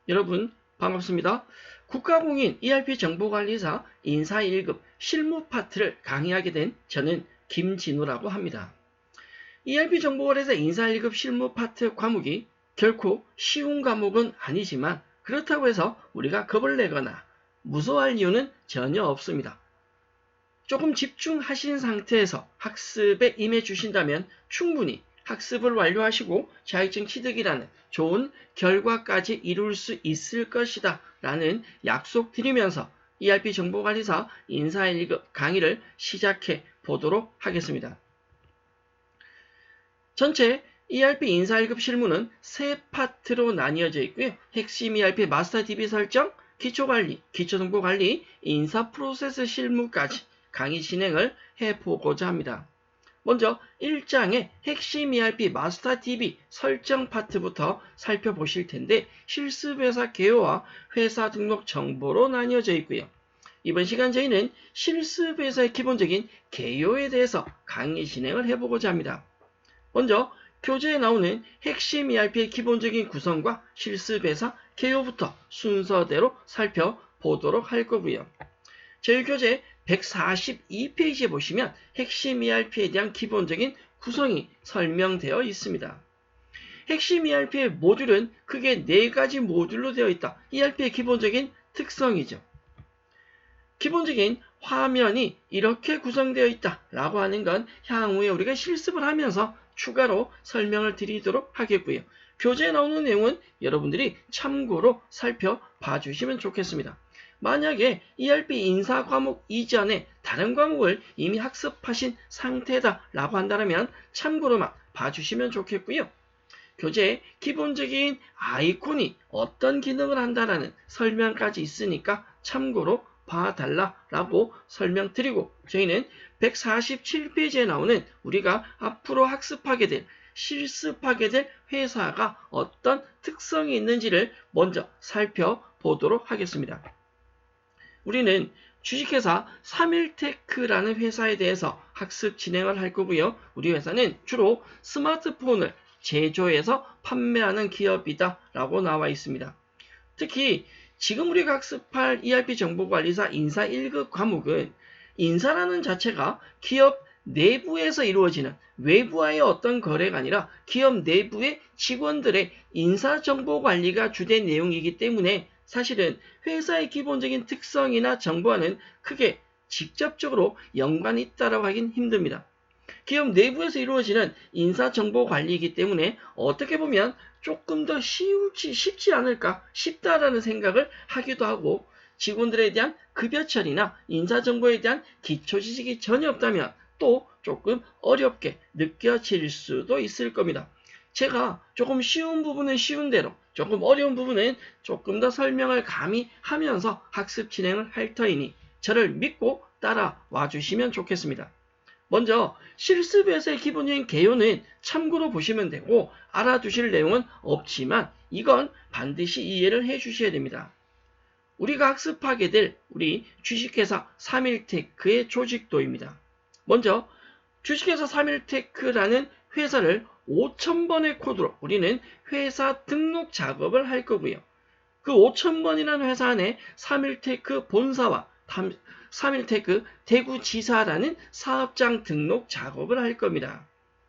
여러분 반갑습니다. 국가공인 ERP 정보관리사 인사 1급 실무 파트를 강의하게 된 저는 김진우라고 합니다. ERP 정보관리사 인사 1급 실무 파트 과목이 결코 쉬운 과목은 아니지만 그렇다고 해서 우리가 겁을 내거나 무서워할 이유는 전혀 없습니다. 조금 집중하신 상태에서 학습에 임해 주신다면 충분히 학습을 완료하시고 자격증 취득이라는 좋은 결과까지 이룰 수 있을 것이다 라는 약속 드리면서 ERP 정보관리사 인사 1급 강의를 시작해 보도록 하겠습니다. 전체 ERP 인사 1급 실무는 세 파트로 나뉘어져 있고요. 핵심 ERP 마스터 DB 설정, 기초관리, 기초정보관리, 인사 프로세스 실무까지 강의 진행을 해보고자 합니다. 먼저 1장의 핵심 ERP 마스터 DB 설정 파트부터 살펴보실 텐데 실습회사 개요와 회사 등록 정보로 나뉘어져 있고요. 이번 시간 저희는 실습회사의 기본적인 개요에 대해서 강의 진행을 해보고자 합니다. 먼저 교재에 나오는 핵심 ERP의 기본적인 구성과 실습회사 개요부터 순서대로 살펴보도록 할 거고요. 저희 교재 142페이지에 보시면 핵심 ERP에 대한 기본적인 구성이 설명되어 있습니다. 핵심 ERP의 모듈은 크게 4가지 모듈로 되어 있다. ERP의 기본적인 특성이죠. 기본적인 화면이 이렇게 구성되어 있다 라고 하는 건 향후에 우리가 실습을 하면서 추가로 설명을 드리도록 하겠고요. 교재에 나오는 내용은 여러분들이 참고로 살펴봐 주시면 좋겠습니다. 만약에 ERP 인사 과목 이전에 다른 과목을 이미 학습하신 상태다 라고 한다면 참고로만 봐주시면 좋겠고요. 교재에 기본적인 아이콘이 어떤 기능을 한다라는 설명까지 있으니까 참고로 봐달라라고 설명드리고 저희는 147페이지에 나오는 우리가 앞으로 학습하게 될 실습하게 될 회사가 어떤 특성이 있는지를 먼저 살펴보도록 하겠습니다. 우리는 주식회사 3일테크라는 회사에 대해서 학습 진행을 할 거고요. 우리 회사는 주로 스마트폰을 제조해서 판매하는 기업이다 라고 나와 있습니다. 특히 지금 우리가 학습할 ERP 정보관리사 인사 1급 과목은 인사라는 자체가 기업 내부에서 이루어지는 외부와의 어떤 거래가 아니라 기업 내부의 직원들의 인사정보관리가 주된 내용이기 때문에 사실은 회사의 기본적인 특성이나 정보와는 크게 직접적으로 연관이 있다고 하긴 힘듭니다. 기업 내부에서 이루어지는 인사정보관리이기 때문에 어떻게 보면 조금 더 쉽지 않을까 싶다라는 생각을 하기도 하고 직원들에 대한 급여 처리나 인사정보에 대한 기초지식이 전혀 없다면 또 조금 어렵게 느껴질 수도 있을 겁니다. 제가 조금 쉬운 부분은 쉬운 대로 조금 어려운 부분은 조금 더 설명을 감히 하면서 학습 진행을 할 터이니 저를 믿고 따라와 주시면 좋겠습니다. 먼저 실습에서의 기본적인 개요는 참고로 보시면 되고 알아두실 내용은 없지만 이건 반드시 이해를 해 주셔야 됩니다. 우리가 학습하게 될 우리 주식회사 3일테크의 조직도입니다. 먼저 주식회사 3일테크라는 회사를 5000번의 코드로 우리는 회사 등록 작업을 할 거고요. 그 5000번이라는 회사 안에 3일테크 본사와 3일테크 대구지사라는 사업장 등록 작업을 할 겁니다.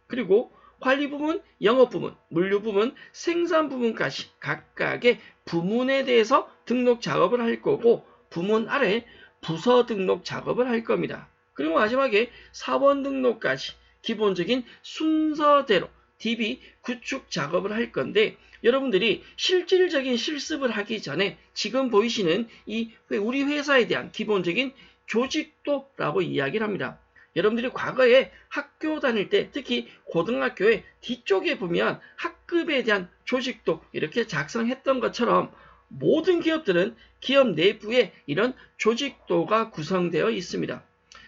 그리고 관리부문, 영업부문, 물류부문, 생산부문까지 각각의 부문에 대해서 등록 작업을 할 거고 부문 아래 부서 등록 작업을 할 겁니다. 그리고 마지막에 사원 등록까지 기본적인 순서대로 DB 구축 작업을 할 건데 여러분들이 실질적인 실습을 하기 전에 지금 보이시는 이 우리 회사에 대한 기본적인 조직도라고 이야기를 합니다. 여러분들이 과거에 학교 다닐 때 특히 고등학교의 뒤쪽에 보면 학급에 대한 조직도 이렇게 작성했던 것처럼 모든 기업들은 기업 내부에 이런 조직도가 구성되어 있습니다.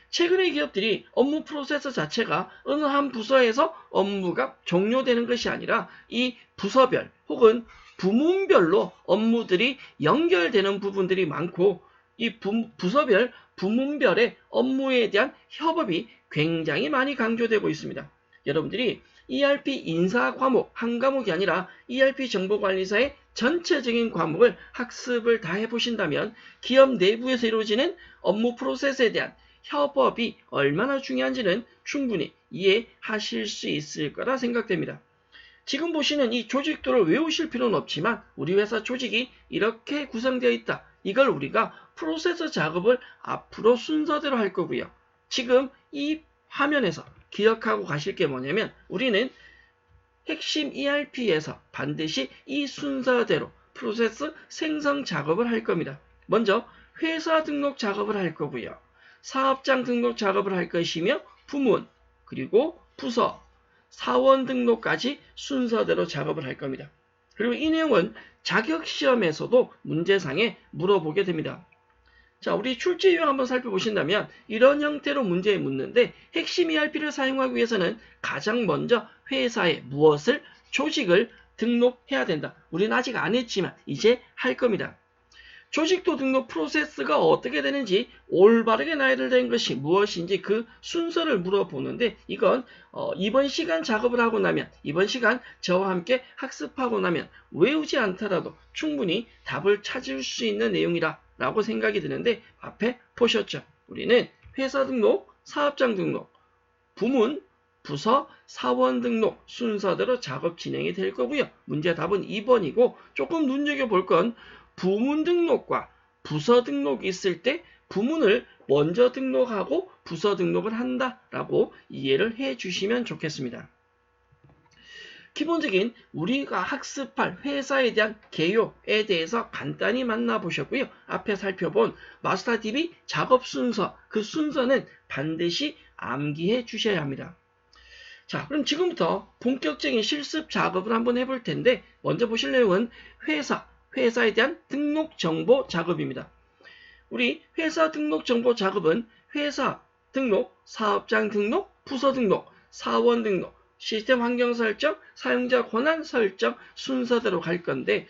최근의 기업들이 업무 프로세스 자체가 어느 한 부서에서 업무가 종료되는 것이 아니라 이 부서별 혹은 부문별로 업무들이 연결되는 부분들이 많고 이 부서별, 부문별의 업무에 대한 협업이 굉장히 많이 강조되고 있습니다. 여러분들이 ERP 인사 과목 한 과목이 아니라 ERP 정보관리사의 전체적인 과목을 학습을 다 해보신다면 기업 내부에서 이루어지는 업무 프로세스에 대한 협업이 얼마나 중요한지는 충분히 이해하실 수 있을 거라 생각됩니다. 지금 보시는 이 조직도를 외우실 필요는 없지만 우리 회사 조직이 이렇게 구성되어 있다. 이걸 우리가 프로세스 작업을 앞으로 순서대로 할 거고요. 지금 이 화면에서 기억하고 가실 게 뭐냐면 우리는 핵심 ERP에서 반드시 이 순서대로 프로세스 생성 작업을 할 겁니다. 먼저 회사 등록 작업을 할 거고요. 사업장 등록 작업을 할 것이며 부문, 그리고 부서, 사원 등록까지 순서대로 작업을 할 겁니다. 그리고 이 내용은 자격시험에서도 문제상에 물어보게 됩니다. 자, 우리 출제 유형 한번 살펴보신다면 이런 형태로 문제에 묻는데 핵심 ERP를 사용하기 위해서는 가장 먼저 회사에 무엇을, 조직을 등록해야 된다. 우리는 아직 안 했지만 이제 할 겁니다. 조직도 등록 프로세스가 어떻게 되는지 올바르게 나야 될 것이 무엇인지 그 순서를 물어보는데 이건 이번 시간 작업을 하고 나면 이번 시간 저와 함께 학습하고 나면 외우지 않더라도 충분히 답을 찾을 수 있는 내용이라 라고 생각이 드는데 앞에 보셨죠? 우리는 회사 등록, 사업장 등록, 부문, 부서, 사원 등록 순서대로 작업 진행이 될 거고요. 문제 답은 2번이고 조금 눈여겨볼 건 부문 등록과 부서 등록이 있을 때 부문을 먼저 등록하고 부서 등록을 한다라고 이해를 해 주시면 좋겠습니다. 기본적인 우리가 학습할 회사에 대한 개요에 대해서 간단히 만나보셨고요. 앞에 살펴본 마스터DB 작업 순서, 그 순서는 반드시 암기해 주셔야 합니다. 자, 그럼 지금부터 본격적인 실습 작업을 한번 해볼 텐데 먼저 보실 내용은 회사에 대한 등록 정보 작업입니다. 우리 회사 등록 정보 작업은 회사 등록, 사업장 등록, 부서 등록, 사원 등록, 시스템 환경 설정, 사용자 권한 설정 순서대로 갈 건데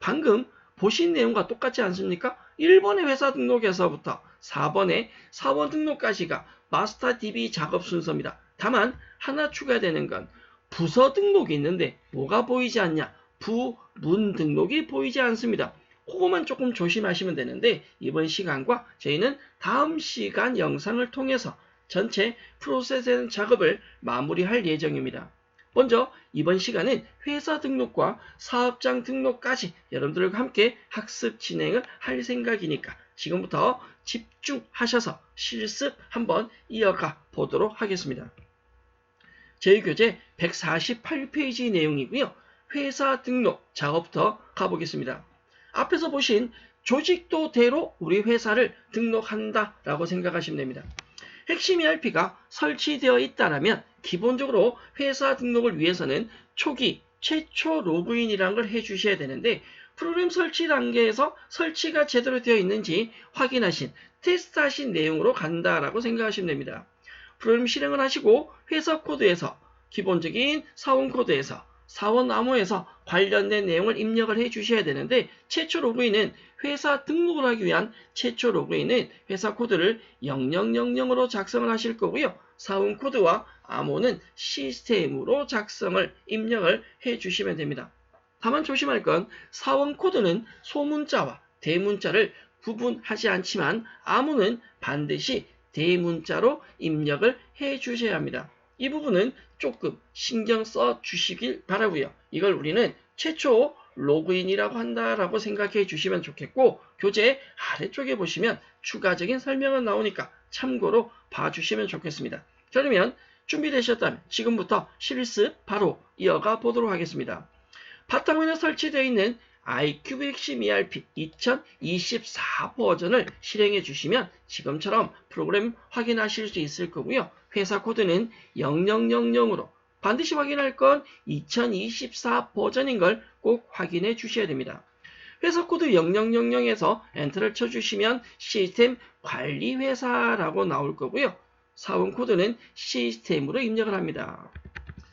방금 보신 내용과 똑같지 않습니까? 1번의 회사 등록에서부터 4번의 사원 등록까지가 마스터DB 작업 순서입니다. 다만 하나 추가되는 건 부서 등록이 있는데 뭐가 보이지 않냐? 부문 등록이 보이지 않습니다. 그거만 조금 조심하시면 되는데 이번 시간과 저희는 다음 시간 영상을 통해서 전체 프로세스 작업을 마무리할 예정입니다. 먼저 이번 시간은 회사 등록과 사업장 등록까지 여러분들과 함께 학습 진행을 할 생각이니까 지금부터 집중하셔서 실습 한번 이어가 보도록 하겠습니다. 저희 교재 148페이지 내용이고요. 회사 등록 작업부터 가보겠습니다. 앞에서 보신 조직도대로 우리 회사를 등록한다라고 생각하시면 됩니다. 핵심 ERP가 설치되어 있다면 기본적으로 회사 등록을 위해서는 초기 최초 로그인이라는 걸 해주셔야 되는데 프로그램 설치 단계에서 설치가 제대로 되어 있는지 확인하신 테스트하신 내용으로 간다라고 생각하시면 됩니다. 프로그램 실행을 하시고 회사 코드에서 기본적인 사원 코드에서 사원 암호에서 관련된 내용을 입력을 해 주셔야 되는데 최초 로그인은 회사 등록을 하기 위한 최초 로그인은 회사 코드를 0000으로 작성을 하실 거고요. 사원 코드와 암호는 시스템으로 작성을 입력을 해 주시면 됩니다. 다만 조심할 건 사원 코드는 소문자와 대문자를 구분하지 않지만 암호는 반드시 대문자로 입력을 해 주셔야 합니다. 이 부분은 조금 신경 써 주시길 바라고요. 이걸 우리는 최초 로그인이라고 한다라고 생각해 주시면 좋겠고 교재 아래쪽에 보시면 추가적인 설명은 나오니까 참고로 봐주시면 좋겠습니다. 그러면 준비되셨다면 지금부터 실습 바로 이어가 보도록 하겠습니다. 바탕화면에 설치되어 있는 iCube 핵심 ERP 2024 버전을 실행해 주시면 지금처럼 프로그램 확인하실 수 있을 거고요. 회사 코드는 0000으로 반드시 확인할 건 2024 버전인 걸 꼭 확인해 주셔야 됩니다. 회사 코드 0000에서 엔터를 쳐주시면 시스템 관리 회사라고 나올 거고요. 사원 코드는 시스템으로 입력을 합니다.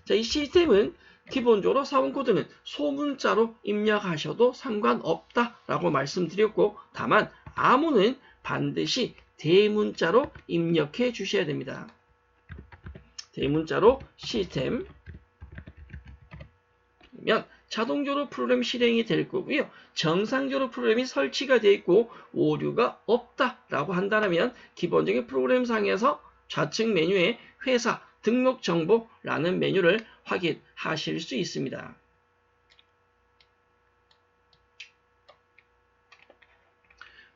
자, 이 시스템은 기본적으로 사원 코드는 소문자로 입력하셔도 상관없다라고 말씀드렸고 다만 암호는 반드시 대문자로 입력해 주셔야 됩니다. 대문자로 시스템 그러면 자동적으로 프로그램 실행이 될 거고요. 정상적으로 프로그램이 설치가 되어 있고 오류가 없다라고 한다면 기본적인 프로그램상에서 좌측 메뉴에 회사 등록 정보라는 메뉴를 확인하실 수 있습니다.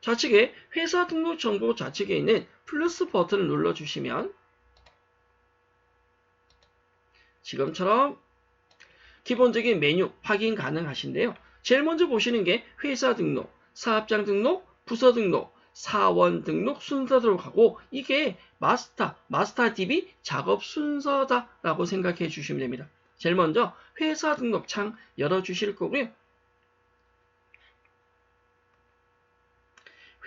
좌측에 회사 등록 정보 좌측에 있는 플러스 버튼을 눌러주시면 지금처럼 기본적인 메뉴 확인 가능하신데요. 제일 먼저 보시는 게 회사 등록, 사업장 등록, 부서 등록, 사원 등록 순서대로 가고 이게 마스터 DB 작업 순서다라고 생각해 주시면 됩니다. 제일 먼저 회사 등록 창 열어주실 거고요.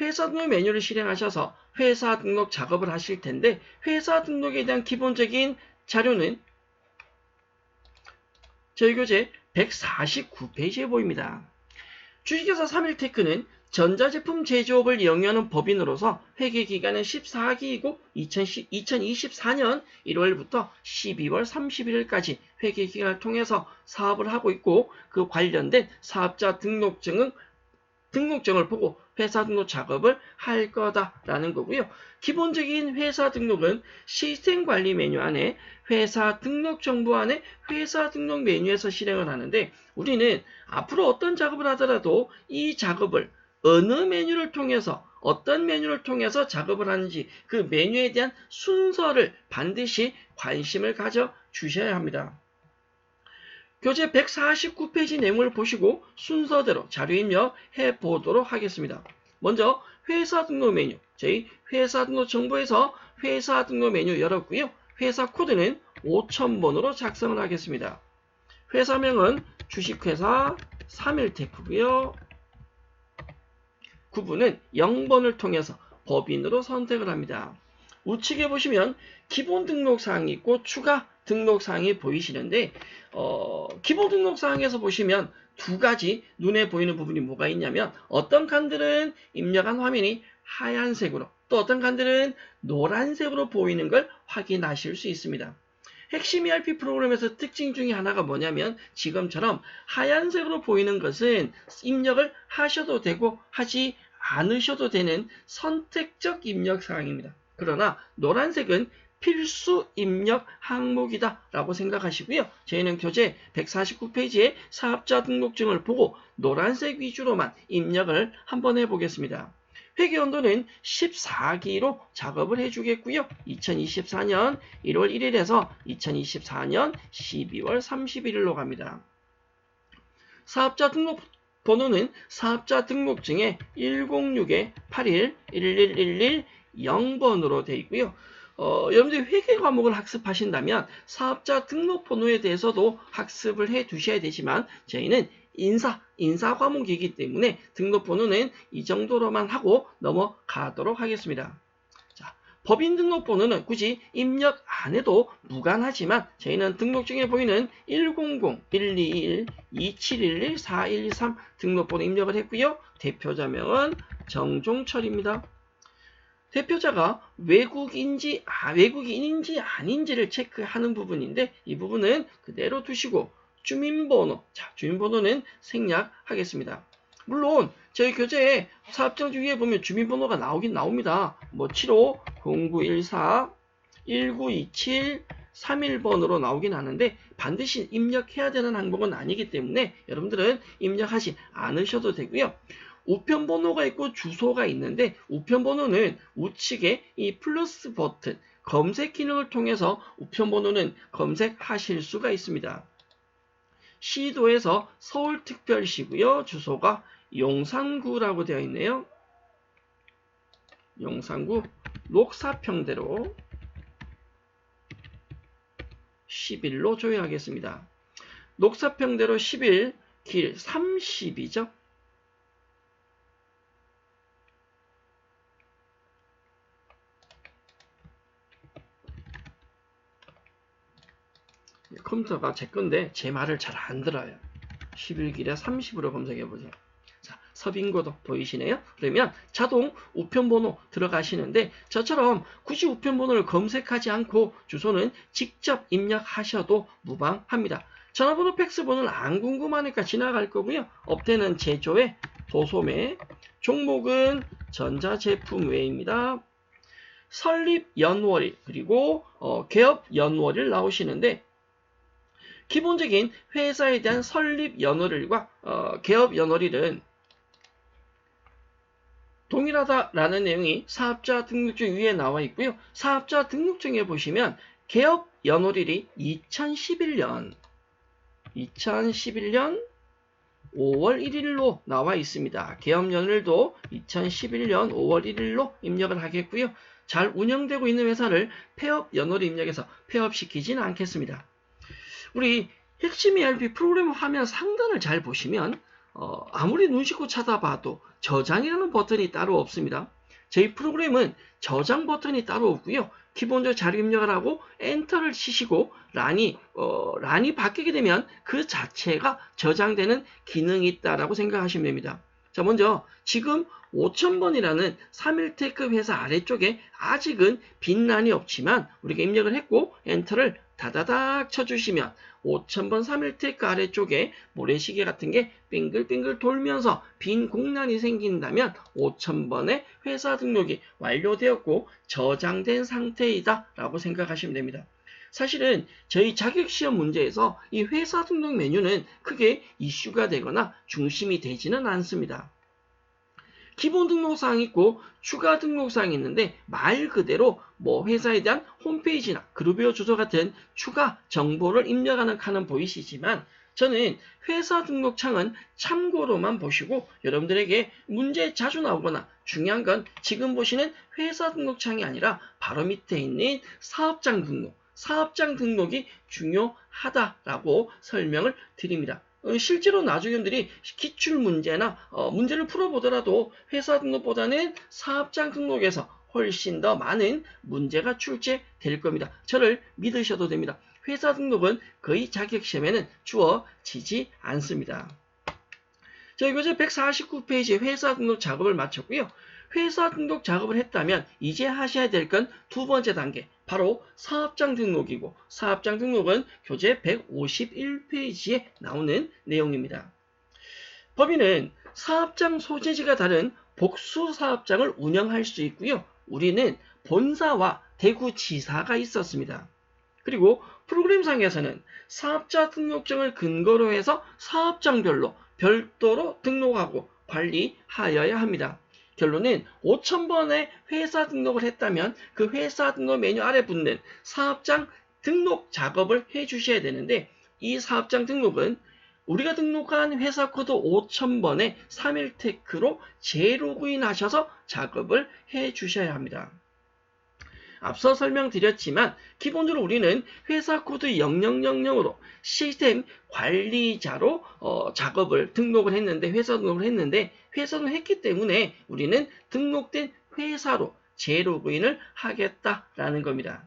회사 등록 메뉴를 실행하셔서 회사 등록 작업을 하실 텐데 회사 등록에 대한 기본적인 자료는 저희 교재 149페이지에 보입니다. 주식회사 3일테크는 전자제품 제조업을 영위하는 법인으로서 회계기간은 14기이고 2024년 1월부터 12월 31일까지 회계기간을 통해서 사업을 하고 있고 그 관련된 사업자 등록증을 보고 회사 등록 작업을 할 거다라는 거고요. 기본적인 회사 등록은 시스템 관리 메뉴 안에 회사 등록 정보 안에 회사 등록 메뉴에서 실행을 하는데 우리는 앞으로 어떤 작업을 하더라도 이 작업을 어느 메뉴를 통해서 어떤 메뉴를 통해서 작업을 하는지 그 메뉴에 대한 순서를 반드시 관심을 가져 주셔야 합니다. 교재 149페이지 내용을 보시고 순서대로 자료 입력해 보도록 하겠습니다. 먼저 회사 등록 메뉴, 저희 회사 등록 정보에서 회사 등록 메뉴 열었고요. 회사 코드는 5000번으로 작성을 하겠습니다. 회사명은 주식회사 3일테크고요. 구분은 0번을 통해서 법인으로 선택을 합니다. 우측에 보시면 기본 등록사항이 있고 추가 등록사항이 보이시는데 기본 등록사항에서 보시면 두 가지 눈에 보이는 부분이 뭐가 있냐면 어떤 칸들은 입력한 화면이 하얀색으로 또 어떤 칸들은 노란색으로 보이는 걸 확인하실 수 있습니다. 핵심 ERP 프로그램에서 특징 중에 하나가 뭐냐면 지금처럼 하얀색으로 보이는 것은 입력을 하셔도 되고 하지 않으셔도 되는 선택적 입력 사항입니다. 그러나 노란색은 필수 입력 항목이다 라고 생각하시고요. 저희는 교재 149페이지에 사업자 등록증을 보고 노란색 위주로만 입력을 한번 해보겠습니다. 회계연도는 14기로 작업을 해주겠고요. 2024년 1월 1일에서 2024년 12월 31일로 갑니다. 사업자 등록 번호는 사업자 등록증에 106-81-1111-0번으로 되어 있고요. 여러분들이 회계 과목을 학습하신다면 사업자 등록 번호에 대해서도 학습을 해 두셔야 되지만 저희는 인사 과목이기 때문에 등록 번호는 이 정도로만 하고 넘어가도록 하겠습니다. 자, 법인 등록 번호는 굳이 입력 안 해도 무관하지만 저희는 등록증에 보이는 100-121-2711-4123 등록 번호 입력을 했고요. 대표자명은 정종철입니다. 대표자가 외국인인지 아닌지를 체크하는 부분인데 이 부분은 그대로 두시고 주민번호, 주민번호는 생략하겠습니다. 물론 저희 교재에 사업장지 위에 보면 주민번호가 나오긴 나옵니다. 75, 0914, 1927, 31번으로 나오긴 하는데 반드시 입력해야 되는 항목은 아니기 때문에 여러분들은 입력하지 않으셔도 되고요. 우편번호가 있고 주소가 있는데 우편번호는 우측에 이 플러스 버튼 검색 기능을 통해서 우편번호는 검색하실 수가 있습니다. 시도에서 서울특별시고요. 주소가 용산구라고 되어 있네요. 용산구 녹사평대로 11로 조회하겠습니다. 녹사평대로 11, 길 30이죠. 컴퓨터가 제 건데 제 말을 잘 안 들어요. 11길에 30으로 검색해 보세요. 자, 서빙고도 보이시네요. 그러면 자동 우편번호 들어가시는데 저처럼 굳이 우편번호를 검색하지 않고 주소는 직접 입력하셔도 무방합니다. 전화번호, 팩스번호는 안 궁금하니까 지나갈 거고요. 업태는 제조회, 도소매, 종목은 전자제품 외입니다. 설립 연월일 그리고 개업 연월일 나오시는데 기본적인 회사에 대한 설립 연월일과 개업 연월일은 동일하다라는 내용이 사업자 등록증 위에 나와 있고요. 사업자 등록증에 보시면 개업 연월일이 2011년 5월 1일로 나와 있습니다. 개업 연월일도 2011년 5월 1일로 입력을 하겠고요. 잘 운영되고 있는 회사를 폐업 연월일 입력해서 폐업시키지는 않겠습니다. 우리 핵심 ERP 프로그램 화면 상단을 잘 보시면 아무리 눈 씻고 찾아봐도 저장이라는 버튼이 따로 없습니다. 저희 프로그램은 저장 버튼이 따로 없고요. 기본적으로 자료 입력을 하고 엔터를 치시고 란이 바뀌게 되면 그 자체가 저장되는 기능이 있다라고 생각하시면 됩니다. 자, 먼저 지금 5000번이라는 3일테크 회사 아래쪽에 아직은 빈 란이 없지만 우리가 입력을 했고 엔터를 다다닥 쳐주시면 5000번 3일테크 아래쪽에 모래시계 같은 게 빙글빙글 돌면서 빈 공란이 생긴다면 5000번의 회사 등록이 완료되었고 저장된 상태이다 라고 생각하시면 됩니다. 사실은 저희 자격시험 문제에서 이 회사 등록 메뉴는 크게 이슈가 되거나 중심이 되지는 않습니다. 기본 등록사항이 있고 추가 등록사항이 있는데 말 그대로 회사에 대한 홈페이지나 그룹웨어 주소 같은 추가 정보를 입력하는 칸은 보이시지만 저는 회사 등록창은 참고로만 보시고 여러분들에게 문제 자주 나오거나 중요한 건 지금 보시는 회사 등록창이 아니라 바로 밑에 있는 사업장 등록이 중요하다라고 설명을 드립니다. 실제로 나주위원들이 기출문제나 문제를 풀어보더라도 회사 등록보다는 사업장 등록에서 훨씬 더 많은 문제가 출제될 겁니다. 저를 믿으셔도 됩니다. 회사 등록은 거의 자격시험에는 주어지지 않습니다. 저희가 이제 149페이지 회사 등록 작업을 마쳤고요. 회사 등록 작업을 했다면 이제 하셔야 될 건 두 번째 단계, 바로 사업장 등록이고 사업장 등록은 교재 151페이지에 나오는 내용입니다. 법인은 사업장 소재지가 다른 복수 사업장을 운영할 수 있고요. 우리는 본사와 대구지사가 있었습니다. 그리고 프로그램상에서는 사업자 등록증을 근거로 해서 사업장별로 별도로 등록하고 관리하여야 합니다. 결론은 5000번의 회사 등록을 했다면 그 회사 등록 메뉴 아래 붙는 사업장 등록 작업을 해주셔야 되는데 이 사업장 등록은 우리가 등록한 회사 코드 5000번의 3일테크로 재로그인 하셔서 작업을 해주셔야 합니다. 앞서 설명드렸지만 기본적으로 우리는 회사 코드 0000으로 시스템 관리자로 등록을 했는데 회사 등록을 했는데 회사 등록을 했기 때문에 우리는 등록된 회사로 재로그인을 하겠다라는 겁니다.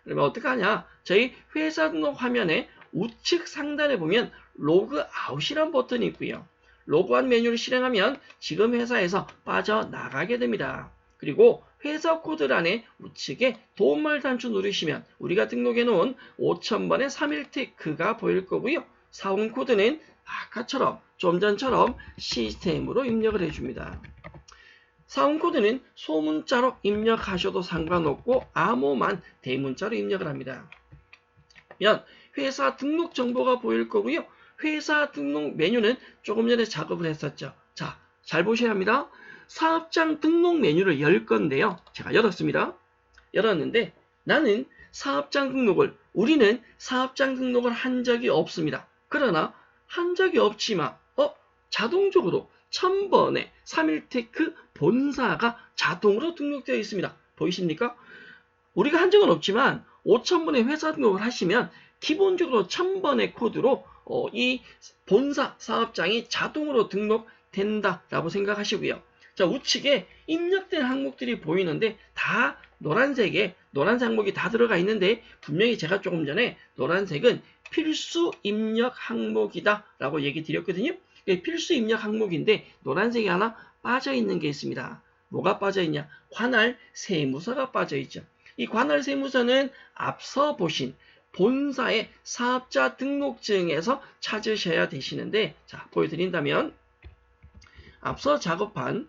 그러면 어떻게 하냐? 저희 회사 등록 화면에 우측 상단에 보면 로그아웃이란 버튼이 있고요. 로그아웃 메뉴를 실행하면 지금 회사에서 빠져나가게 됩니다. 그리고 회사 코드란에 우측에 도움말 단추 누르시면 우리가 등록해 놓은 5000번의 3일테크가 보일 거고요. 사원 코드는 아까처럼 좀 전처럼 시스템으로 입력을 해줍니다. 사원 코드는 소문자로 입력하셔도 상관없고 암호만 대문자로 입력을 합니다. 회사 등록 정보가 보일 거고요. 회사 등록 메뉴는 조금 전에 작업을 했었죠. 자, 잘 보셔야 합니다. 사업장 등록 메뉴를 열 건데요. 제가 열었습니다. 열었는데 우리는 사업장 등록을 한 적이 없습니다. 그러나 한 적이 없지만 자동적으로 1000번의 3일테크 본사가 자동으로 등록되어 있습니다. 보이십니까? 우리가 한 적은 없지만 5000번의 회사 등록을 하시면 기본적으로 1000번의 코드로 이 본사 사업장이 자동으로 등록된다라고 생각하시고요. 자, 우측에 입력된 항목들이 보이는데 다 노란색 항목이 다 들어가 있는데 분명히 제가 조금 전에 노란색은 필수 입력 항목이다 라고 얘기 드렸거든요. 필수 입력 항목인데 노란색이 하나 빠져 있는 게 있습니다. 뭐가 빠져 있냐? 관할 세무서가 빠져 있죠. 이 관할 세무서는 앞서 보신 본사의 사업자 등록증에서 찾으셔야 되시는데, 자, 보여드린다면 앞서 작업한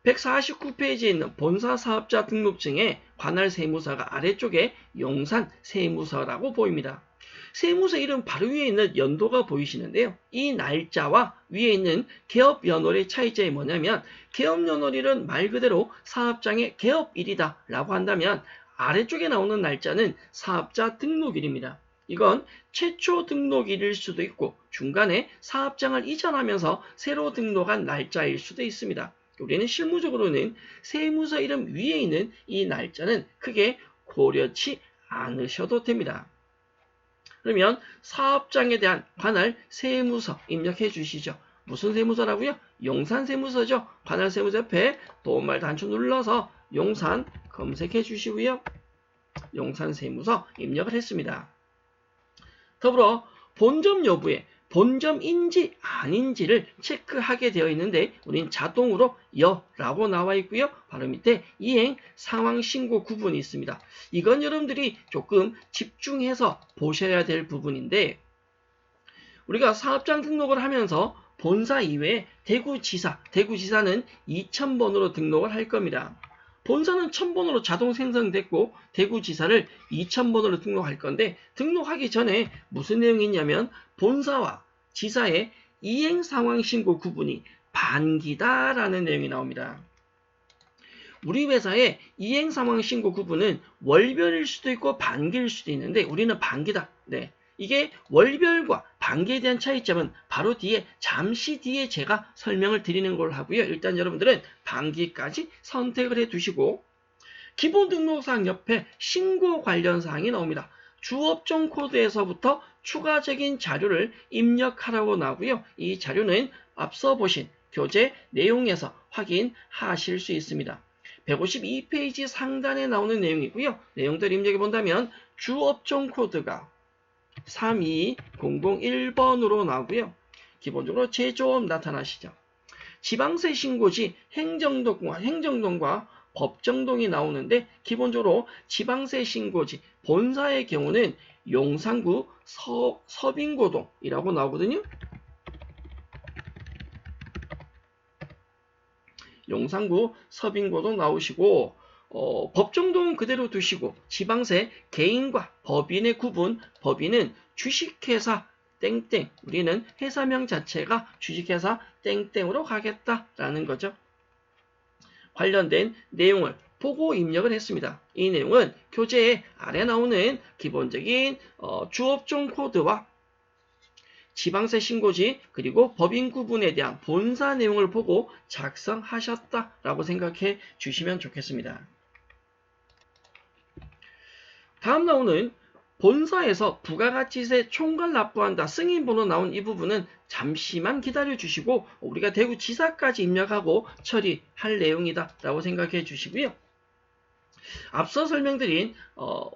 149페이지에 있는 본사 사업자 등록증에 관할 세무서가 아래쪽에 용산 세무서라고 보입니다. 세무서 이름 바로 위에 있는 연도가 보이시는데요. 이 날짜와 위에 있는 개업연월의 차이점이 뭐냐면, 개업연월일은 말 그대로 사업장의 개업일이다 라고 한다면, 아래쪽에 나오는 날짜는 사업자 등록일입니다. 이건 최초 등록일일 수도 있고 중간에 사업장을 이전하면서 새로 등록한 날짜일 수도 있습니다. 우리는 실무적으로는 세무서 이름 위에 있는 이 날짜는 크게 고려치 않으셔도 됩니다. 그러면 사업장에 대한 관할 세무서 입력해 주시죠. 무슨 세무서라고요? 용산 세무서죠. 관할 세무서 옆에 도움말 단추 눌러서 용산 검색해 주시고요. 용산 세무서 입력을 했습니다. 더불어 본점 여부에 본점인지 아닌지를 체크하게 되어 있는데, 우린 자동으로 여라고 나와 있고요. 바로 밑에 이행 상황 신고 구분이 있습니다. 이건 여러분들이 조금 집중해서 보셔야 될 부분인데, 우리가 사업장 등록을 하면서 본사 이외에 대구지사는 2000번으로 등록을 할 겁니다. 본사는 1000번으로 자동 생성됐고 대구지사를 2000번으로 등록할 건데, 등록하기 전에 무슨 내용이 있냐면 본사와 지사의 이행상황신고 구분이 반기다라는 내용이 나옵니다. 우리 회사의 이행상황신고 구분은 월별일 수도 있고 반기일 수도 있는데, 우리는 반기다. 네. 이게 월별과 반기에 대한 차이점은 바로 뒤에, 잠시 뒤에 제가 설명을 드리는 걸 하고요. 일단 여러분들은 반기까지 선택을 해 두시고, 기본 등록사항 옆에 신고 관련 사항이 나옵니다. 주업종 코드에서부터 추가적인 자료를 입력하라고 나오고요. 이 자료는 앞서 보신 교재 내용에서 확인하실 수 있습니다. 152페이지 상단에 나오는 내용이고요. 내용들 입력해 본다면 주업종 코드가 32001번으로 나오고요. 기본적으로 제조업 나타나시죠. 지방세 신고지 행정동과 법정동이 나오는데, 기본적으로 지방세 신고지 본사의 경우는 용산구 서빙고동이라고 나오거든요. 용산구 서빙고동 나오시고, 법정동 그대로 두시고, 지방세 개인과 법인의 구분, 법인은 주식회사 땡땡, 우리는 회사명 자체가 주식회사 땡땡으로 가겠다라는 거죠. 관련된 내용을 보고 입력을 했습니다. 이 내용은 교재에 아래 나오는 기본적인 주업종 코드와 지방세 신고지 그리고 법인 구분에 대한 본사 내용을 보고 작성하셨다라고 생각해 주시면 좋겠습니다. 다음 나오는 본사에서 부가가치세 총괄 납부한다 승인번호 나온 이 부분은 잠시만 기다려 주시고, 우리가 대구지사까지 입력하고 처리할 내용이다 라고 생각해 주시고요. 앞서 설명드린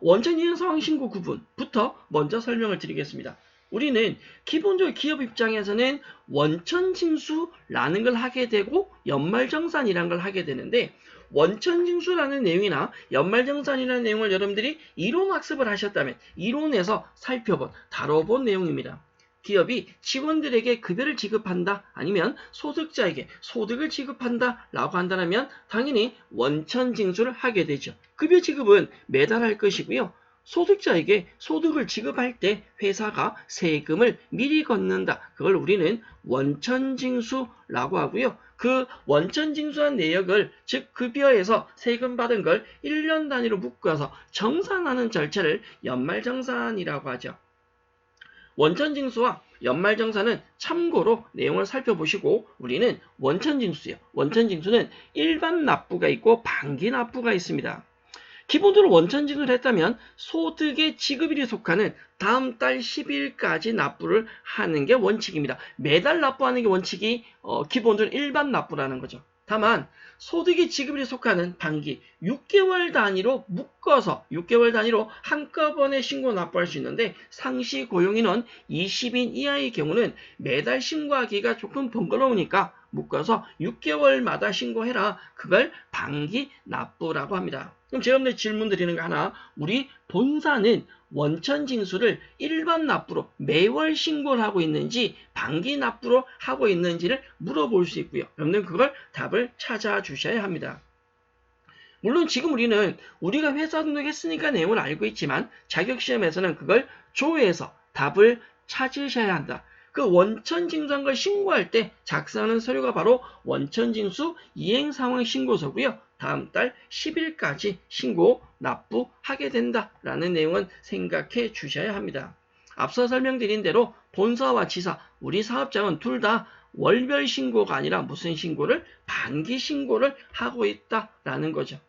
원천이행상황신고 구분부터 먼저 설명을 드리겠습니다. 우리는 기본적으로 기업 입장에서는 원천징수라는 걸 하게 되고 연말정산이라는 걸 하게 되는데, 원천징수라는 내용이나 연말정산이라는 내용을 여러분들이 이론 학습을 하셨다면 이론에서 다뤄본 내용입니다. 기업이 직원들에게 급여를 지급한다, 아니면 소득자에게 소득을 지급한다 라고 한다면 당연히 원천징수를 하게 되죠. 급여 지급은 매달 할 것이고요. 소득자에게 소득을 지급할 때 회사가 세금을 미리 걷는다. 그걸 우리는 원천징수라고 하고요. 그 원천징수한 내역을, 즉 급여에서 세금 받은 걸 1년 단위로 묶어서 정산하는 절차를 연말정산이라고 하죠. 원천징수와 연말정산은 참고로 내용을 살펴보시고, 우리는 원천징수예요. 원천징수는 일반 납부가 있고 반기 납부가 있습니다. 기본적으로 원천징수를 했다면 소득의 지급일이 속하는 다음 달 10일까지 납부를 하는 게 원칙입니다. 매달 납부하는 게 원칙이 기본적으로 일반 납부라는 거죠. 다만 소득이 지급에 속하는 반기 6개월 단위로 묶어서 6개월 단위로 한꺼번에 신고 납부할 수 있는데 상시 고용인원 20인 이하의 경우는 매달 신고하기가 조금 번거로우니까 묶어서 6개월마다 신고해라. 그걸 반기 납부라고 합니다. 그럼 제가 오늘 질문 드리는 거 하나. 우리 본사는 원천 징수를 일반 납부로 매월 신고를 하고 있는지 반기 납부로 하고 있는지를 물어볼 수 있고요. 여러분들 그걸 답을 찾아주셔야 합니다. 물론 지금 우리가 회사 등록했으니까 내용을 알고 있지만 자격시험에서는 그걸 조회해서 답을 찾으셔야 한다. 그 원천징수한 걸 신고할 때 작성하는 서류가 바로 원천징수 이행상황신고서고요. 다음 달 10일까지 신고 납부하게 된다라는 내용은 생각해 주셔야 합니다. 앞서 설명드린 대로 본사와 지사, 우리 사업장은 둘 다 월별 신고가 아니라 무슨 신고를? 반기 신고를 하고 있다라는 거죠.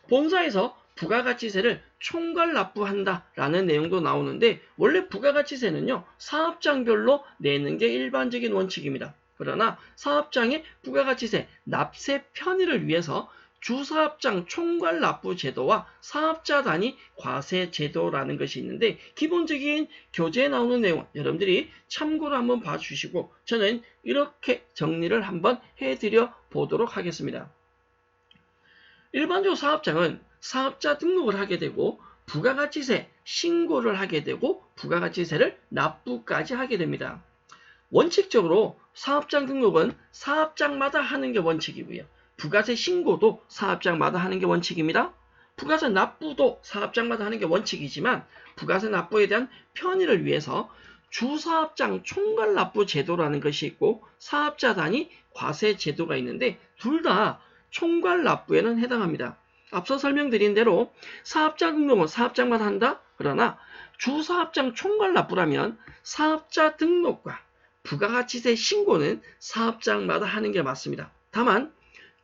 본사에서 부가가치세를 총괄 납부한다라는 내용도 나오는데 원래 부가가치세는요. 사업장별로 내는 게 일반적인 원칙입니다. 그러나 사업장의 부가가치세 납세 편의를 위해서 주사업장 총괄 납부 제도와 사업자 단위 과세 제도라는 것이 있는데 기본적인 교재에 나오는 내용 여러분들이 참고로 한번 봐주시고 저는 이렇게 정리를 한번 해드려 보도록 하겠습니다. 일반적으로 사업장은 사업자 등록을 하게 되고 부가가치세 신고를 하게 되고 부가가치세를 납부까지 하게 됩니다. 원칙적으로 사업장 등록은 사업장마다 하는 게 원칙이고요. 부가세 신고도 사업장마다 하는 게 원칙입니다. 부가세 납부도 사업장마다 하는 게 원칙이지만 부가세 납부에 대한 편의를 위해서 주사업장 총괄 납부 제도라는 것이 있고 사업자 단위 과세 제도가 있는데 둘 다 총괄 납부에는 해당합니다. 앞서 설명드린 대로 사업자 등록은 사업장마다 한다. 그러나 주사업장 총괄 납부라면 사업자 등록과 부가가치세 신고는 사업장마다 하는 게 맞습니다. 다만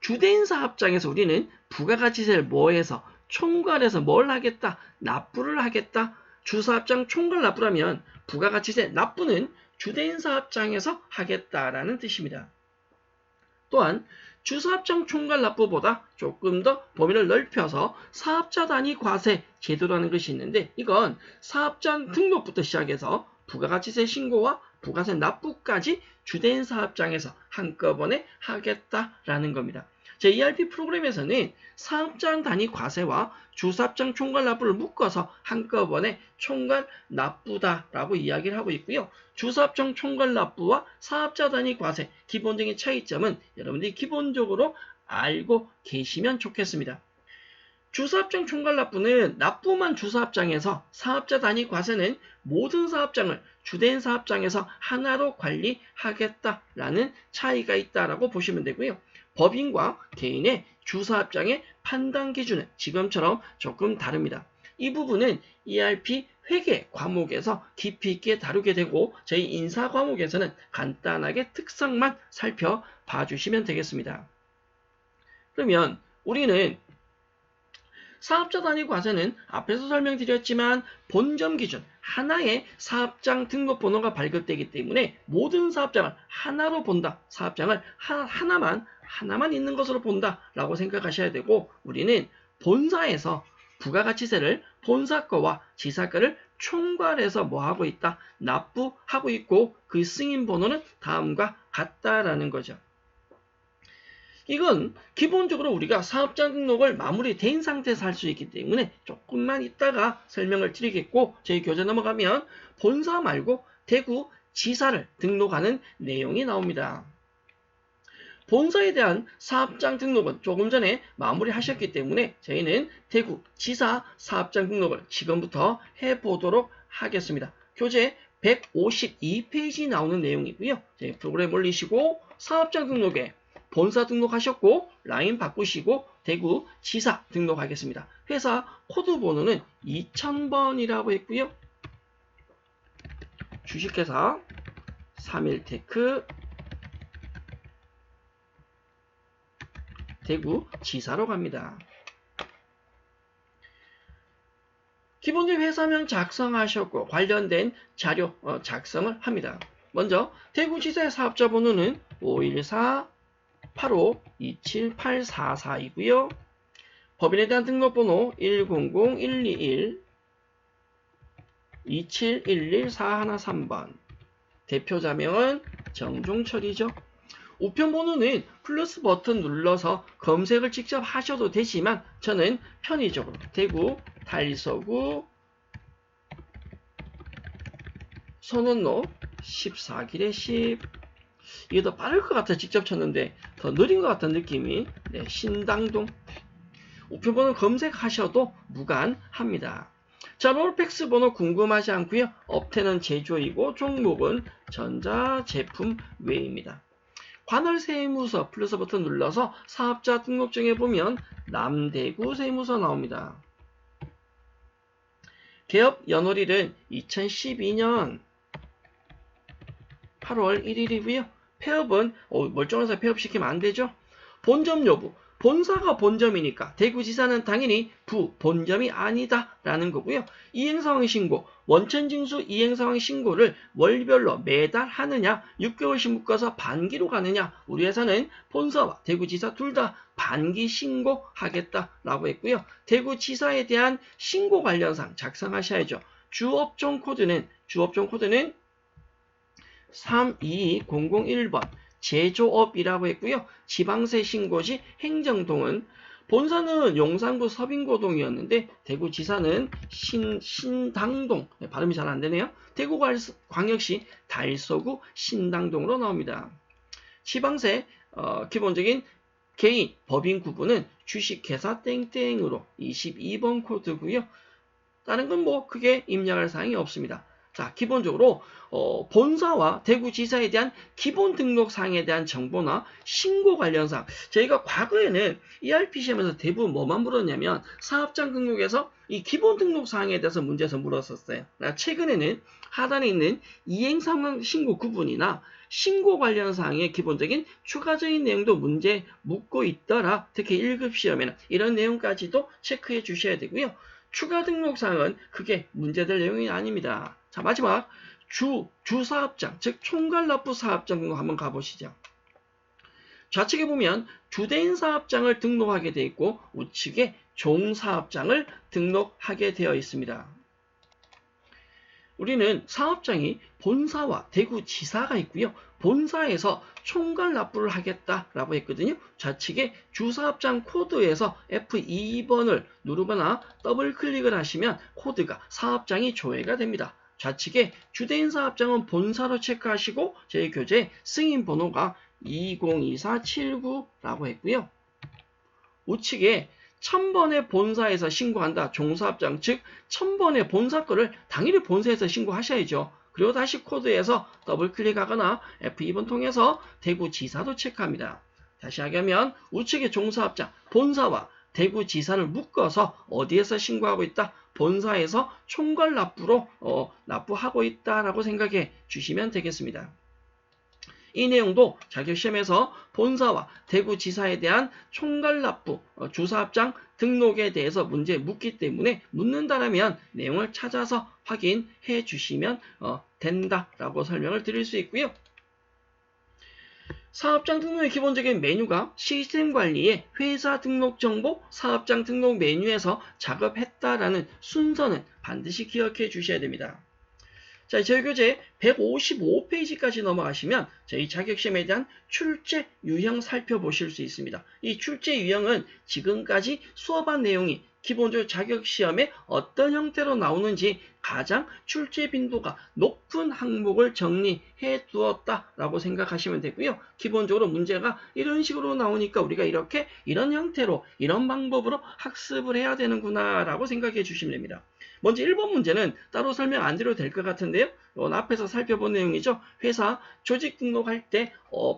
주된 사업장에서 우리는 부가가치세를 뭐해서 총괄해서 뭘 하겠다? 납부를 하겠다. 주사업장 총괄 납부라면 부가가치세 납부는 주된 사업장에서 하겠다라는 뜻입니다. 또한 주사업장 총괄 납부보다 조금 더 범위를 넓혀서 사업자 단위 과세 제도라는 것이 있는데 이건 사업장 등록부터 시작해서 부가가치세 신고와 부가세 납부까지 주된 사업장에서 한꺼번에 하겠다라는 겁니다. 제 ERP 프로그램에서는 사업장 단위 과세와 주사업장 총괄 납부를 묶어서 한꺼번에 총괄 납부다라고 이야기를 하고 있고요. 주사업장 총괄 납부와 사업자 단위 과세 기본적인 차이점은 여러분들이 기본적으로 알고 계시면 좋겠습니다. 주사업장 총괄 납부는 납부만 주사업장에서 사업자 단위 과세는 모든 사업장을 주된 사업장에서 하나로 관리하겠다라는 차이가 있다라고 보시면 되고요. 법인과 개인의 주사업장의 판단 기준은 지금처럼 조금 다릅니다. 이 부분은 ERP 회계 과목에서 깊이 있게 다루게 되고 저희 인사 과목에서는 간단하게 특성만 살펴봐 주시면 되겠습니다. 그러면 우리는 사업자 단위 과세는 앞에서 설명드렸지만 본점 기준 하나의 사업장 등록번호가 발급되기 때문에 모든 사업장을 하나로 본다. 사업장을 하나만 있는 것으로 본다라고 생각하셔야 되고 우리는 본사에서 부가가치세를 본사 거와 지사 거를 총괄해서 뭐하고 있다? 납부하고 있고 그 승인 번호는 다음과 같다라는 거죠. 이건 기본적으로 우리가 사업장 등록을 마무리된 상태에서 할 수 있기 때문에 조금만 이따가 설명을 드리겠고 저희 교재 넘어가면 본사 말고 대구 지사를 등록하는 내용이 나옵니다. 본사에 대한 사업장 등록은 조금 전에 마무리하셨기 때문에 저희는 대구 지사 사업장 등록을 지금부터 해보도록 하겠습니다. 교재 152페이지 나오는 내용이고요. 저희 프로그램 올리시고 사업장 등록에 본사 등록하셨고 라인 바꾸시고 대구 지사 등록하겠습니다. 회사 코드 번호는 2000번이라고 했고요. 주식회사 3일테크 대구 지사로 갑니다. 기본적인 회사명 작성하셨고 관련된 자료 작성을 합니다. 먼저 대구지사의 사업자 번호는 514 85278444이고요. 법인에 대한 등록번호 100-121 2711413번. 대표자명은 정종철이죠. 우편번호는 플러스 버튼 눌러서 검색을 직접 하셔도 되지만 저는 편의적으로 대구 달서구 선원로 14길에 10. 이게 더 빠를 것 같아. 직접 쳤는데 더 느린 것 같은 느낌이. 네, 신당동. 우편번호 검색하셔도 무관합니다. 자, 롤팩스 번호 궁금하지 않고요. 업태는 제조이고 종목은 전자제품 외입니다. 관할세무서 플러스 버튼 눌러서 사업자 등록증에 보면 남대구 세무서 나옵니다. 개업 연월일은 2012년 8월 1일이고요. 폐업은 멀쩡해서 폐업시키면 안 되죠. 본점 여부. 본사가 본점이니까 대구지사는 당연히 본점이 아니다 라는 거고요. 이행상황 신고, 원천징수 이행상황 신고를 월별로 매달 하느냐, 6개월씩 묶어서 반기로 가느냐, 우리 회사는 본사와 대구지사 둘 다 반기 신고하겠다라고 했고요. 대구지사에 대한 신고 관련상 작성하셔야죠. 주업종 코드는 32001번 제조업이라고 했고요. 지방세 신고시 행정동은 본사는 용산구 서빙고동이었는데 대구지사는 신당동, 발음이 잘 안되네요. 대구광역시 달서구 신당동으로 나옵니다. 지방세 기본적인 개인, 법인 구분은 주식회사 땡땡으로 22번 코드고요. 다른 건 뭐 크게 입력할 사항이 없습니다. 자, 기본적으로 본사와 대구지사에 대한 기본 등록사항에 대한 정보나 신고 관련사항. 저희가 과거에는 ERP 시험에서 대부분 뭐만 물었냐면 사업장 등록에서 이 기본 등록사항에 대해서 문제에서 물었었어요. 최근에는 하단에 있는 이행상황 신고 구분이나 신고 관련 사항의 기본적인 추가적인 내용도 문제 묻고 있더라. 특히 1급 시험에는 이런 내용까지도 체크해 주셔야 되고요. 추가 등록사항은 그게 문제될 내용이 아닙니다. 자, 마지막 주사업장, 즉 총괄납부 사업장 등록 한번 가보시죠. 좌측에 보면 주대인 사업장을 등록하게 되어 있고 우측에 종사업장을 등록하게 되어 있습니다. 우리는 사업장이 본사와 대구지사가 있고요. 본사에서 총괄납부를 하겠다라고 했거든요. 좌측에 주사업장 코드에서 F2번을 누르거나 더블 클릭을 하시면 코드가 사업장이 조회가 됩니다. 좌측에 주대인 사업장은 본사로 체크하시고 저희 교재 승인 번호가 202479라고 했고요. 우측에 1000번의 본사에서 신고한다. 종사업장, 즉 1000번의 본사 거를 당연히 본사에서 신고하셔야죠. 그리고 다시 코드에서 더블 클릭하거나 F2번 통해서 대구지사도 체크합니다. 다시 하면 우측에 종사업장, 본사와 대구지사를 묶어서 어디에서 신고하고 있다? 본사에서 총괄 납부로 납부하고 있다라고 생각해 주시면 되겠습니다. 이 내용도 자격시험에서 본사와 대구지사에 대한 총괄 납부, 주사업장 등록에 대해서 문제 묻기 때문에 묻는다라면 내용을 찾아서 확인해 주시면 된다라고 설명을 드릴 수 있고요. 사업장 등록의 기본적인 메뉴가 시스템 관리의 회사 등록 정보, 사업장 등록 메뉴에서 작업했다라는 순서는 반드시 기억해 주셔야 됩니다. 자, 저희 교재 155페이지까지 넘어가시면 저희 자격시험에 대한 출제 유형 살펴보실 수 있습니다. 이 출제 유형은 지금까지 수업한 내용이 기본적으로 자격시험에 어떤 형태로 나오는지 가장 출제 빈도가 높은 항목을 정리해 두었다라고 생각하시면 되고요. 기본적으로 문제가 이런 식으로 나오니까 우리가 이렇게 이런 형태로 이런 방법으로 학습을 해야 되는구나 라고 생각해 주시면 됩니다. 먼저 1번 문제는 따로 설명 안 드려도 될 것 같은데요. 이건 앞에서 살펴본 내용이죠. 회사 조직 등록할 때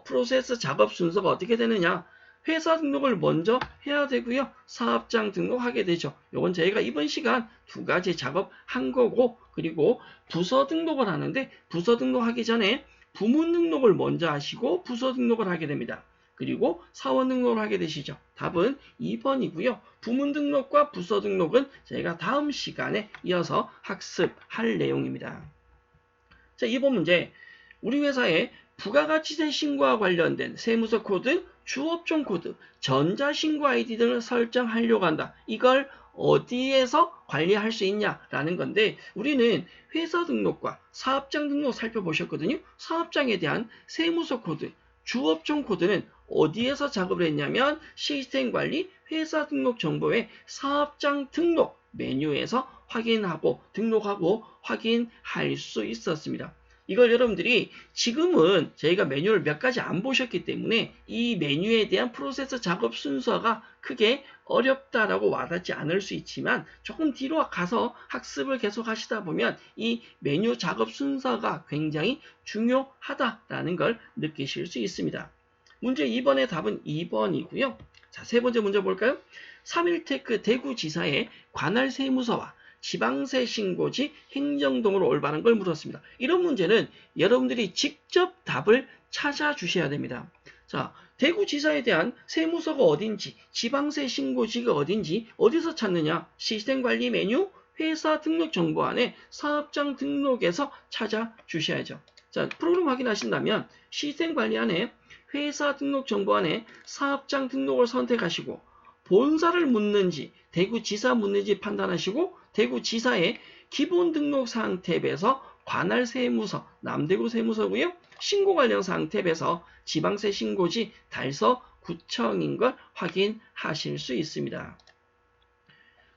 프로세스 작업 순서가 어떻게 되느냐. 회사 등록을 먼저 해야 되고요. 사업장 등록하게 되죠. 이건 저희가 이번 시간 두 가지 작업한 거고, 그리고 부서 등록을 하는데 부서 등록하기 전에 부문 등록을 먼저 하시고 부서 등록을 하게 됩니다. 그리고 사원 등록을 하게 되시죠. 답은 2번이고요. 부문 등록과 부서 등록은 저희가 다음 시간에 이어서 학습할 내용입니다. 자, 2번 문제. 우리 회사에 부가가치세 신고와 관련된 세무서 코드, 주업종 코드, 전자신고 아이디 등을 설정하려고 한다. 이걸 어디에서 관리할 수 있냐라는 건데 우리는 회사 등록과 사업장 등록 살펴보셨거든요. 사업장에 대한 세무서 코드, 주업종 코드는 어디에서 작업을 했냐면 시스템 관리, 회사 등록 정보의 사업장 등록 메뉴에서 확인하고 등록하고 확인할 수 있었습니다. 이걸 여러분들이 지금은 저희가 메뉴를 몇 가지 안 보셨기 때문에 이 메뉴에 대한 프로세스 작업 순서가 크게 어렵다라고 와닿지 않을 수 있지만 조금 뒤로 가서 학습을 계속 하시다 보면 이 메뉴 작업 순서가 굉장히 중요하다라는 걸 느끼실 수 있습니다. 문제 2번의 답은 2번이고요. 자, 세 번째 문제 볼까요? 3.1테크 대구지사의 관할 세무서와 지방세 신고지 행정동으로 올바른 걸 물었습니다. 이런 문제는 여러분들이 직접 답을 찾아주셔야 됩니다. 자, 대구지사에 대한 세무서가 어딘지, 지방세 신고지가 어딘지 어디서 찾느냐? 시스템 관리 메뉴, 회사 등록 정보 안에 사업장 등록에서 찾아주셔야죠. 자, 프로그램 확인하신다면 시스템 관리 안에 회사 등록 정보 안에 사업장 등록을 선택하시고 본사를 묻는지 대구지사 묻는지 판단하시고 대구지사의 기본 등록 사항 탭에서 관할 세무서, 남대구 세무서고요. 신고 관련 사항 탭에서 지방세 신고지 달서 구청인 걸 확인하실 수 있습니다.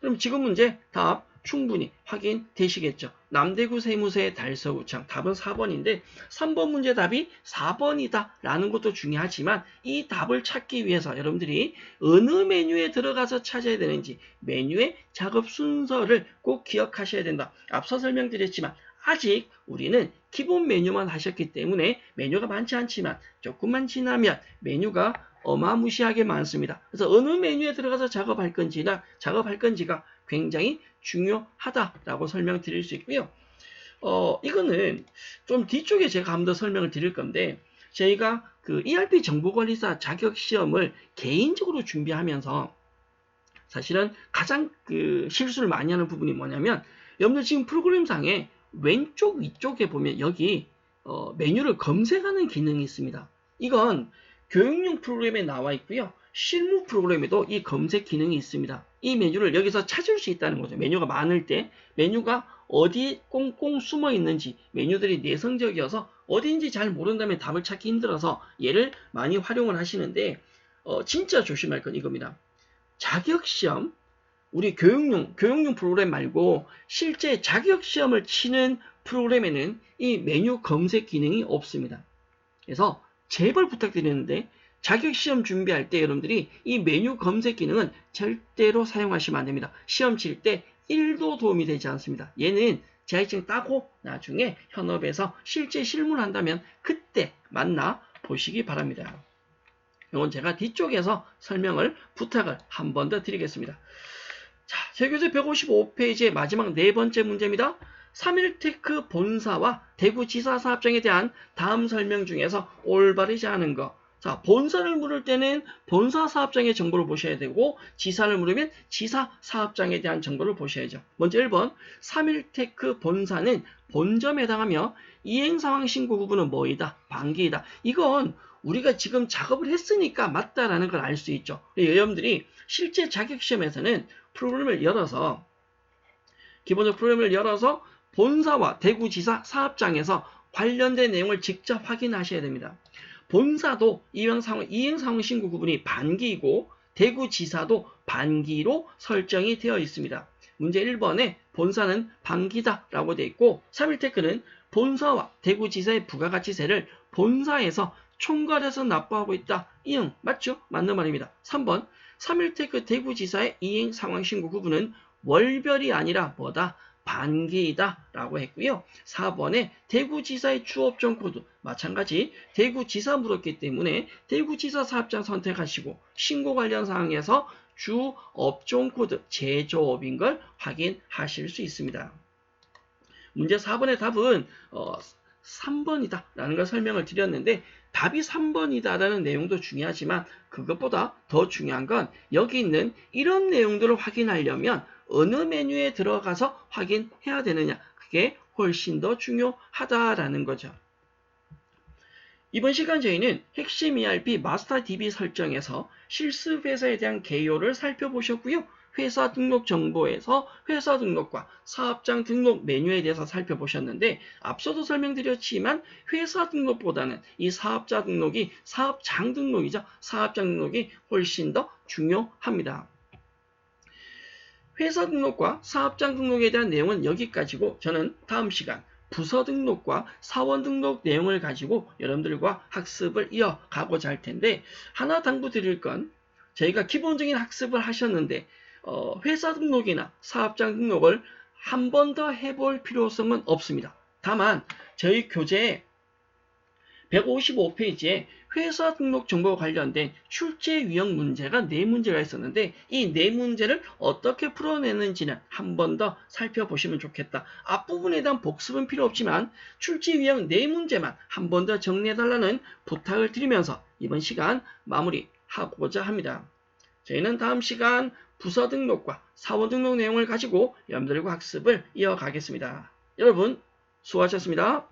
그럼 지금 문제 답 충분히 확인되시겠죠. 남대구 세무서의 달서구청 답은 4번인데 3번 문제 답이 4번이다 라는 것도 중요하지만 이 답을 찾기 위해서 여러분들이 어느 메뉴에 들어가서 찾아야 되는지 메뉴의 작업 순서를 꼭 기억하셔야 된다. 앞서 설명드렸지만 아직 우리는 기본 메뉴만 하셨기 때문에 메뉴가 많지 않지만 조금만 지나면 메뉴가 어마무시하게 많습니다. 그래서 어느 메뉴에 들어가서 작업할 건지가 굉장히 중요하다라고 설명드릴 수 있고요. 이거는 좀 뒤쪽에 제가 한 번 더 설명을 드릴 건데 저희가 그 ERP 정보관리사 자격시험을 개인적으로 준비하면서 사실은 가장 그 실수를 많이 하는 부분이 뭐냐면 여러분들 지금 프로그램상에 왼쪽 위쪽에 보면 여기 메뉴를 검색하는 기능이 있습니다. 이건 교육용 프로그램에 나와 있고요. 실무 프로그램에도 이 검색 기능이 있습니다. 이 메뉴를 여기서 찾을 수 있다는 거죠. 메뉴가 많을 때 메뉴가 어디 꽁꽁 숨어 있는지 메뉴들이 내성적이어서 어디인지 잘 모른다면 답을 찾기 힘들어서 얘를 많이 활용을 하시는데 진짜 조심할 건 이겁니다. 자격시험 우리 교육용 프로그램 말고 실제 자격시험을 치는 프로그램에는 이 메뉴 검색 기능이 없습니다. 그래서 제발 부탁드리는데 자격시험 준비할 때 여러분들이 이 메뉴 검색 기능은 절대로 사용하시면 안 됩니다. 시험 칠 때 1도 도움이 되지 않습니다. 얘는 자격증 따고 나중에 현업에서 실제 실무를 한다면 그때 만나 보시기 바랍니다. 이건 제가 뒤쪽에서 설명을 부탁을 한 번 더 드리겠습니다. 자, 세교재 155페이지의 마지막 네 번째 문제입니다. 3.1테크 본사와 대구지사 사업장에 대한 다음 설명 중에서 올바르지 않은 거. 자, 본사를 물을 때는 본사 사업장의 정보를 보셔야 되고 지사를 물으면 지사 사업장에 대한 정보를 보셔야죠. 먼저 1번 3.1테크 본사는 본점에 해당하며 이행상황 신고 구분은 뭐이다? 반기이다. 이건 우리가 지금 작업을 했으니까 맞다라는 걸 알 수 있죠. 여러분들이 실제 자격시험에서는 기본적 프로그램을 열어서 본사와 대구지사 사업장에서 관련된 내용을 직접 확인하셔야 됩니다. 본사도 이행상황 신고 구분이 반기이고 대구지사도 반기로 설정이 되어 있습니다. 문제 1번에 본사는 반기다라고 되어 있고 3.1테크는 본사와 대구지사의 부가가치세를 본사에서 총괄해서 납부하고 있다. 이응 맞죠? 맞는 말입니다. 3번 3.1테크 대구지사의 이행상황신고 구분은 월별이 아니라 뭐다? 반기이다 라고 했고요. 4번에 대구지사의 주업종 코드 마찬가지 대구지사 물었기 때문에 대구지사 사업장 선택하시고 신고 관련 사항에서 주업종 코드 제조업인 걸 확인하실 수 있습니다. 문제 4번의 답은 3번이다 라는 걸 설명을 드렸는데 답이 3번이다 라는 내용도 중요하지만 그것보다 더 중요한 건 여기 있는 이런 내용들을 확인하려면 어느 메뉴에 들어가서 확인해야 되느냐 그게 훨씬 더 중요하다라는 거죠. 이번 시간 저희는 핵심 ERP 마스터 DB 설정에서 실습 회사에 대한 개요를 살펴보셨고요. 회사 등록 정보에서 회사 등록과 사업장 등록 메뉴에 대해서 살펴보셨는데 앞서도 설명드렸지만 회사 등록보다는 이 사업자 등록이 사업장 등록이죠. 사업장 등록이 훨씬 더 중요합니다. 회사 등록과 사업장 등록에 대한 내용은 여기까지고 저는 다음 시간 부서 등록과 사원 등록 내용을 가지고 여러분들과 학습을 이어가고자 할 텐데 하나 당부드릴 건 저희가 기본적인 학습을 하셨는데 회사 등록이나 사업장 등록을 한 번 더 해볼 필요성은 없습니다. 다만 저희 교재에 155페이지에 회사 등록 정보와 관련된 출제 유형 문제가 4문제가 있었는데 이 4문제를 어떻게 풀어내는지는 한 번 더 살펴보시면 좋겠다. 앞부분에 대한 복습은 필요 없지만 출제 유형 4문제만 한 번 더 정리해달라는 부탁을 드리면서 이번 시간 마무리하고자 합니다. 저희는 다음 시간 부서 등록과 사원 등록 내용을 가지고 여러분들과 학습을 이어가겠습니다. 여러분 수고하셨습니다.